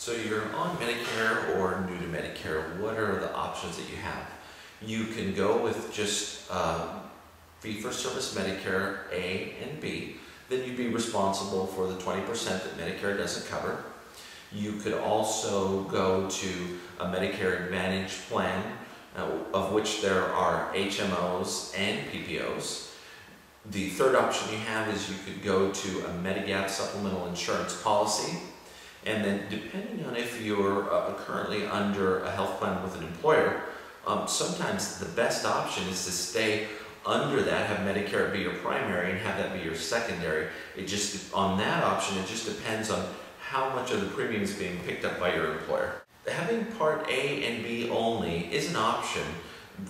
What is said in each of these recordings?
So you're on Medicare or new to Medicare, what are the options that you have? You can go with just fee-for-service Medicare A and B. Then you'd be responsible for the 20% that Medicare doesn't cover. You could also go to a Medicare Advantage plan, of which there are HMOs and PPOs. The third option you have is you could go to a Medigap supplemental insurance policy. And then depending on if you're currently under a health plan with an employer, sometimes the best option is to stay under that, have Medicare be your primary and have that be your secondary. On that option, it just depends on how much of the premium is being picked up by your employer. Having Part A and B only is an option.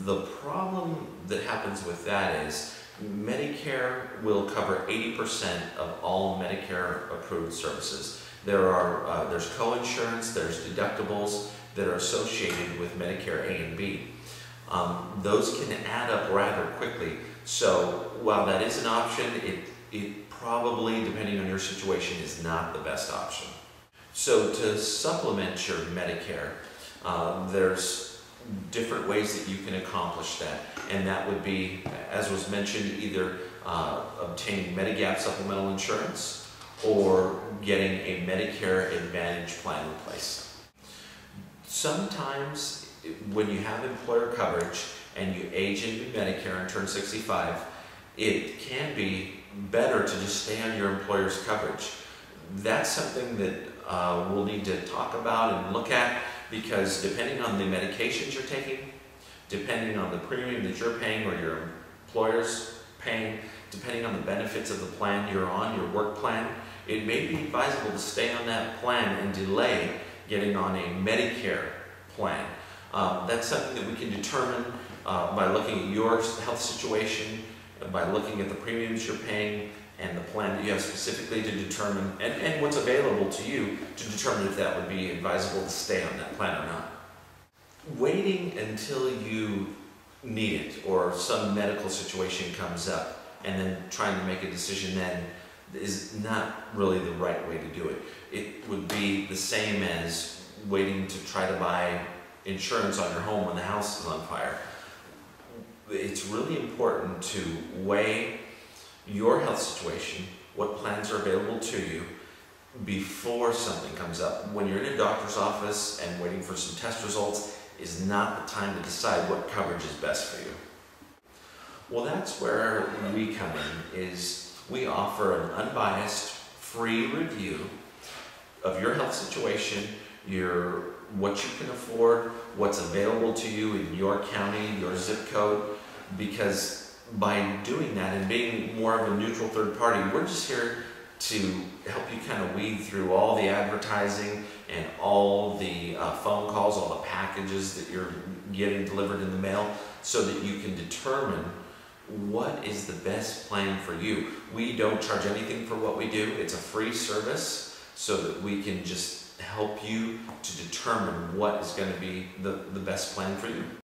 The problem that happens with that is Medicare will cover 80% of all Medicare approved services. There's co-insurance, there's deductibles that are associated with Medicare A and B. Those can add up rather quickly. So while that is an option, it probably, depending on your situation, is not the best option. So to supplement your Medicare, there's different ways that you can accomplish that. And that would be, as was mentioned, either obtaining Medigap supplemental insurance or getting a Medicare Advantage plan in place. Sometimes when you have employer coverage and you age into Medicare and turn 65, it can be better to just stay on your employer's coverage. That's something that we'll need to talk about and look at, because depending on the medications you're taking, depending on the premium that you're paying or your employer's paying, depending on the benefits of the plan you're on, your work plan, it may be advisable to stay on that plan and delay getting on a Medicare plan. That's something that we can determine by looking at your health situation, by looking at the premiums you're paying and the plan that you have specifically to determine, and what's available to you to determine if that would be advisable to stay on that plan or not. Waiting until you need it or some medical situation comes up and then trying to make a decision then is not really the right way to do it. It would be the same as waiting to try to buy insurance on your home when the house is on fire. It's really important to weigh your health situation, what plans are available to you before something comes up. When you're in a doctor's office and waiting for some test results is not the time to decide what coverage is best for you. Well, that's where we come in, is we offer an unbiased, free review of your health situation, what you can afford, what's available to you in your county, your zip code, because by doing that and being more of a neutral third party, we're just here to help you kind of weed through all the advertising and all the phone calls, all the packages that you're getting delivered in the mail, so that you can determine what is the best plan for you. We don't charge anything for what we do. It's a free service so that we can just help you to determine what is going to be the best plan for you.